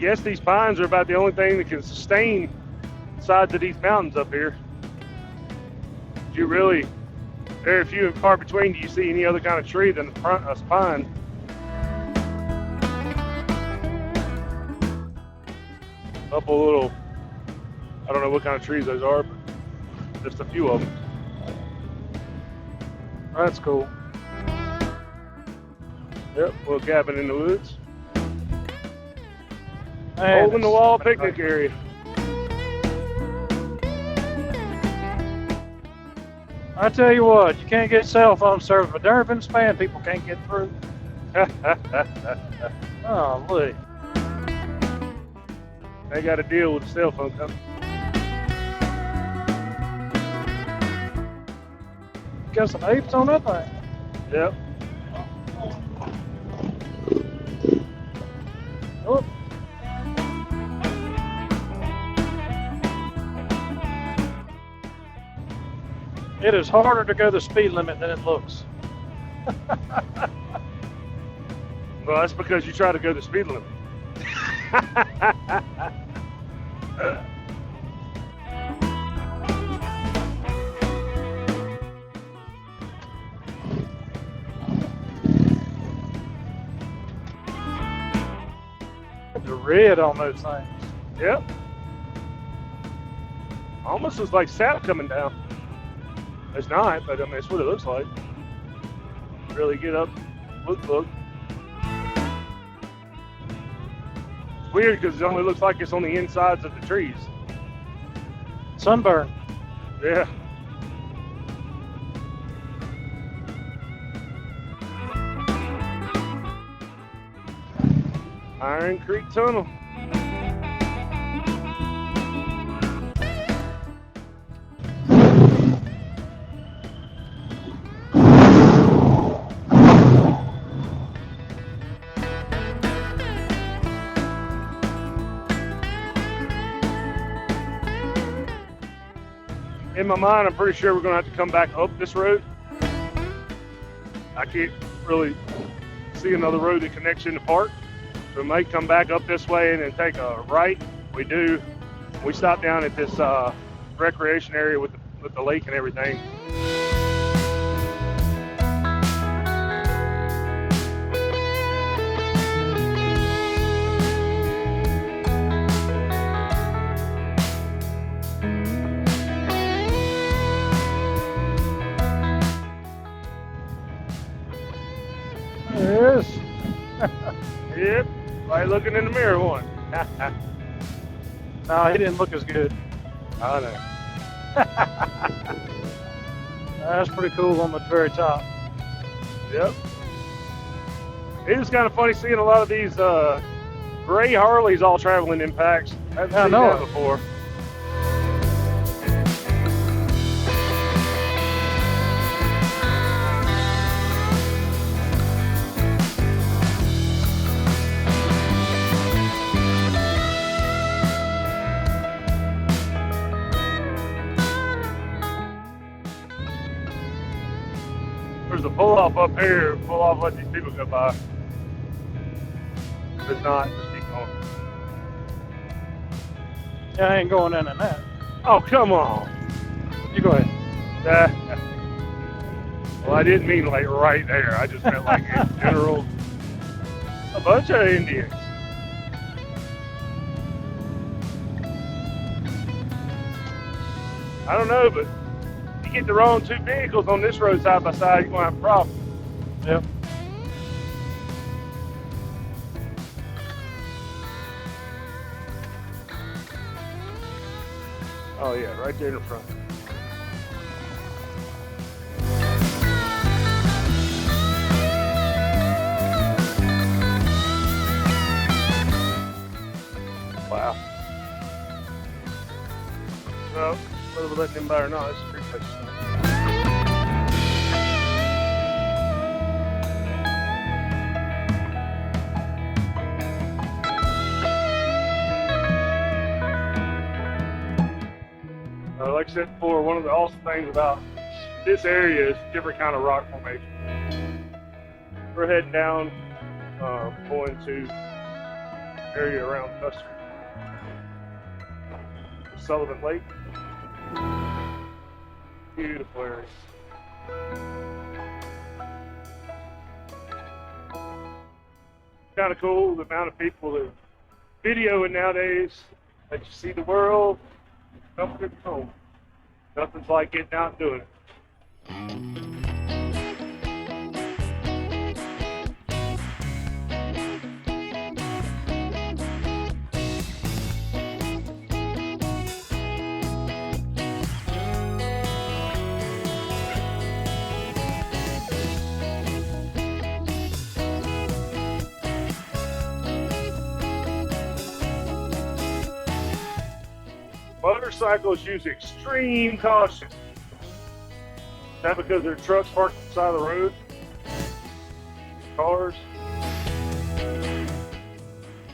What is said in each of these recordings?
guess these pines are about the only thing that can sustain the sides of these mountains up here. You really, very few and far between do you see any other kind of tree than a pine. Couple little, I don't know what kind of trees those are, but just a few of them. That's cool. Yep, little cabin in the woods. Man, Hole in the wall picnic area. I tell you what, you can't get cell phone service, but there have been span people can't get through. Oh, look. They got to deal with the cell phone company. Got some apes on that thing. Yep. Oh. It is harder to go the speed limit than it looks. Well, that's because you try to go the speed limit. The red on those things. Yep. Almost looks like sap coming down. It's not, but I mean, it's what it looks like. Really get up, look. It's weird because it only looks like it's on the insides of the trees. Sunburn. Yeah. Iron Creek Tunnel. In my mind, I'm pretty sure we're going to have to come back up this road. I can't really see another road that connects in the park. So we might come back up this way and then take a right. We do. We stop down at this recreation area with the lake and everything. There it is. Yep, like looking in the mirror one. No, he didn't look as good. I know. That's pretty cool on the very top. Yep. It was kind of funny seeing a lot of these gray Harleys all traveling in packs. I haven't seen that before. There's a pull-off up here, pull-off let these people go by. If it's not, just keep going. Yeah, I ain't going in that. Oh, come on. You go ahead. Well, I didn't mean like right there. I just meant like in general. A bunch of Indians. I don't know, but you get the wrong two vehicles on this road side by side, you're going to have a problem. Yep. Oh yeah, right there in the front. Wow. Well, whether we're letting him by or not, it's a pretty place. Like I said before, one of the awesome things about this area is different kind of rock formation. We're heading down, going to area around Custer. Sullivan Lake. Beautiful area. Kind of cool the amount of people that video it nowadays, that you see the world, comfort at home. Nothing's like getting out and doing it. Motorcyclists use extreme caution. Is that because there are trucks parked on the side of the road? Cars?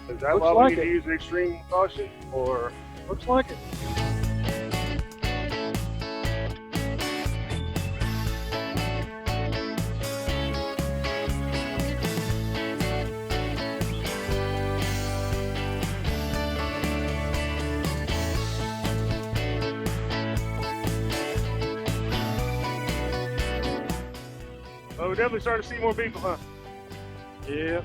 Is that why we need to use extreme caution? Or Looks like it. Well, we're definitely starting to see more people, huh? Yeah.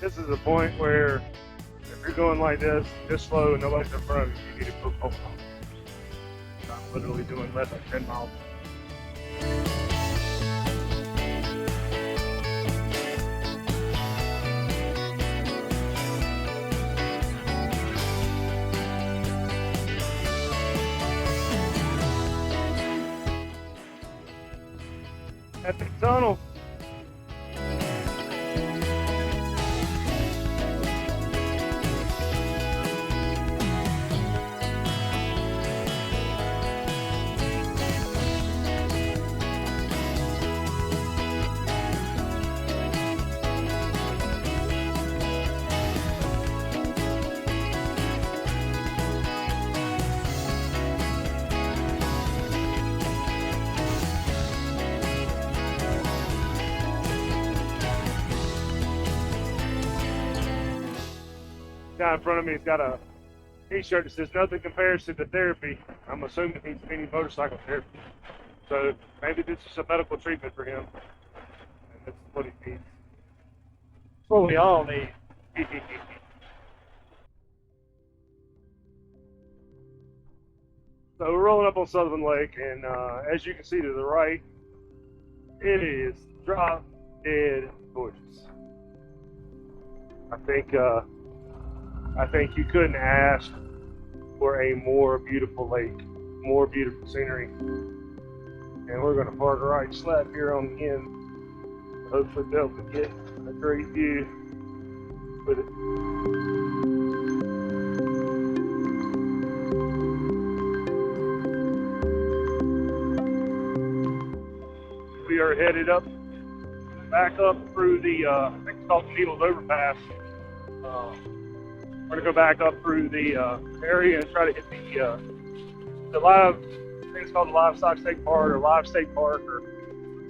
This is a point where if you're going like this slow and nobody's in front of you, you need to put over. I'm literally doing less than 10 miles. At the tunnel. Guy in front of me has got a t-shirt that says nothing compares to the therapy. I'm assuming he's needing motorcycle therapy. So maybe this is a medical treatment for him. And that's what he needs. That's what we all need. So we're rolling up on Sullivan Lake, and as you can see to the right, it is drop dead gorgeous. I think you couldn't ask for a more beautiful lake, more beautiful scenery. And we're going to park right slap here on the end. Hopefully be able to get a great view with it. We are headed back up through the, I think it's called the Needles Overpass. We're going to go back up through the area and try to hit the live, I think it's called the Livestock State Park or Live State Park or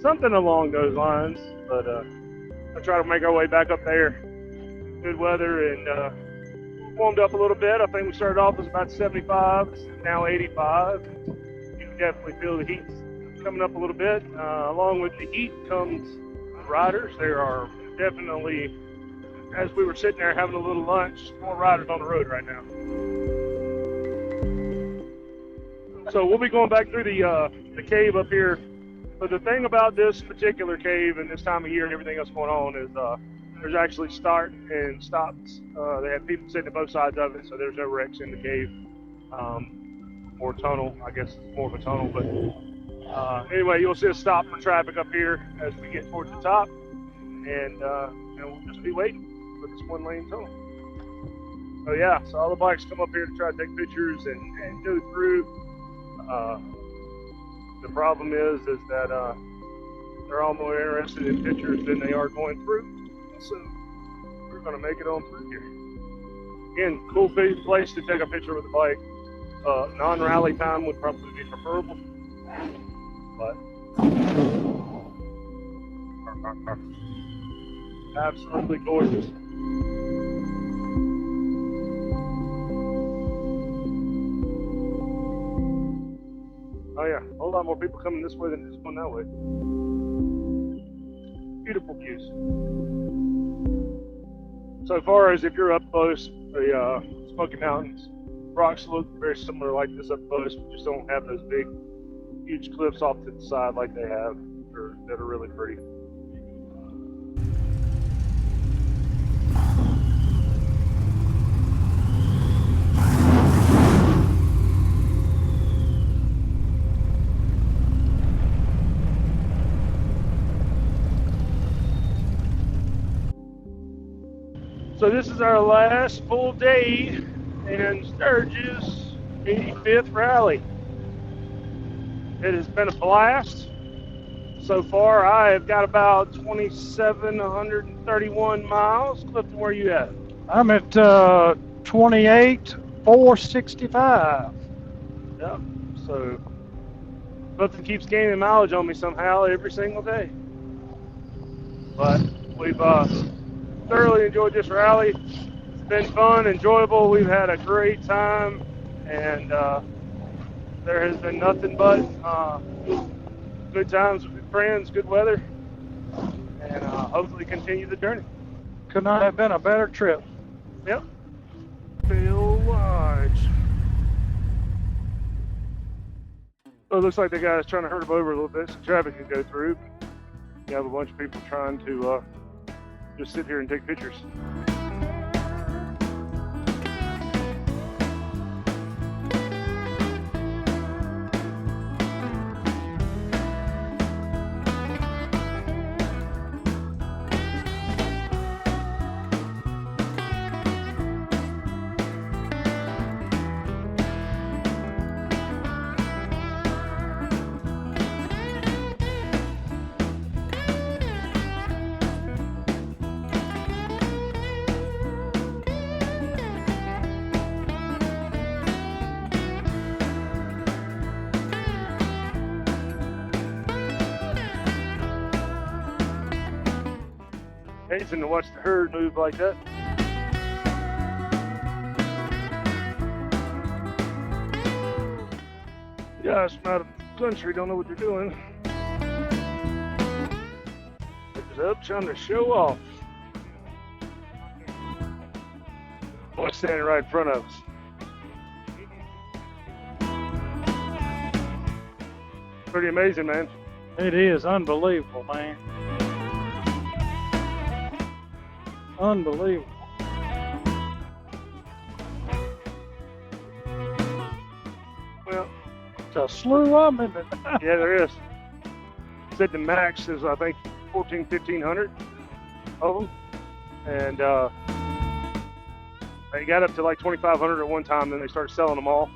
something along those lines. But I'll try to make our way back up there. Good weather and warmed up a little bit. I think we started off with about 75, it's now 85. You can definitely feel the heat coming up a little bit. Along with the heat comes riders. There are definitely, as we were sitting there having a little lunch, more riders on the road right now. So we'll be going back through the cave up here. But the thing about this particular cave and this time of year and everything else going on is there's actually start and stops. They have people sitting at both sides of it, so there's no wrecks in the cave or tunnel. I guess it's more of a tunnel, but anyway, you'll see a stop for traffic up here as we get towards the top, and we'll just be waiting for this one-lane tunnel. So yeah, so all the bikes come up here to try to take pictures and go through. The problem is that they're all more interested in pictures than they are going through. So we're gonna make it on through here. Again, cool place to take a picture with the bike. Non-rally time would probably be preferable, but absolutely gorgeous. Oh yeah, a whole lot more people coming this way than just going that way. Beautiful views. So far as if you're up close, the Smoky Mountains, rocks look very similar like this up close, but just don't have those big, huge cliffs off to the side like they have, that are really pretty. So this is our last full day in Strugis 85th Rally. It has been a blast. So far, I have got about 2,731 miles. Clifton, where are you at? I'm at 28,465. Yep. So Clifton keeps gaining mileage on me somehow every single day. But we've thoroughly enjoyed this rally. It's been fun, enjoyable. We've had a great time, and there has been nothing but good times with friends, good weather, and hopefully continue the journey. Could not have been a better trip. Yep. Feel large. Well, it looks like the guy's trying to herd them over a little bit so traffic can go through. You have a bunch of people trying to just sit here and take pictures. Amazing to watch the herd move like that. You guys from out of the country don't know what they're doing. They're just up trying to show off. Boy standing right in front of us. Pretty amazing, man. It is unbelievable, man. Unbelievable. Well, it's a slew of them, isn't it? yeah, there is. Said the max is, I think, 1,500 of them. And they got up to like 2,500 at one time, then they started selling them all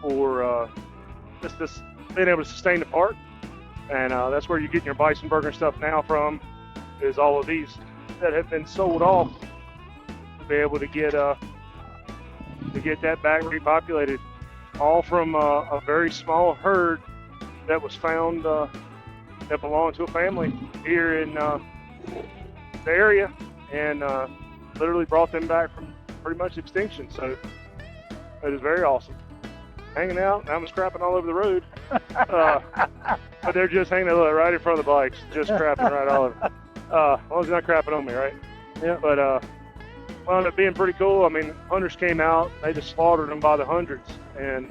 for just this being able to sustain the park. And that's where you're getting your bison burger stuff now from, is all of these that have been sold off to be able to get that back repopulated, all from a very small herd that was found that belonged to a family here in the area, and literally brought them back from pretty much extinction. So it is very awesome. Hanging out, and I'm scrapping all over the road, but they're just hanging out right in front of the bikes, just crapping right all over. As long as they're not crapping on me, right? Yeah. But wound up being pretty cool. I mean, hunters came out, they just slaughtered them by the hundreds, and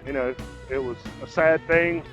you know, it was a sad thing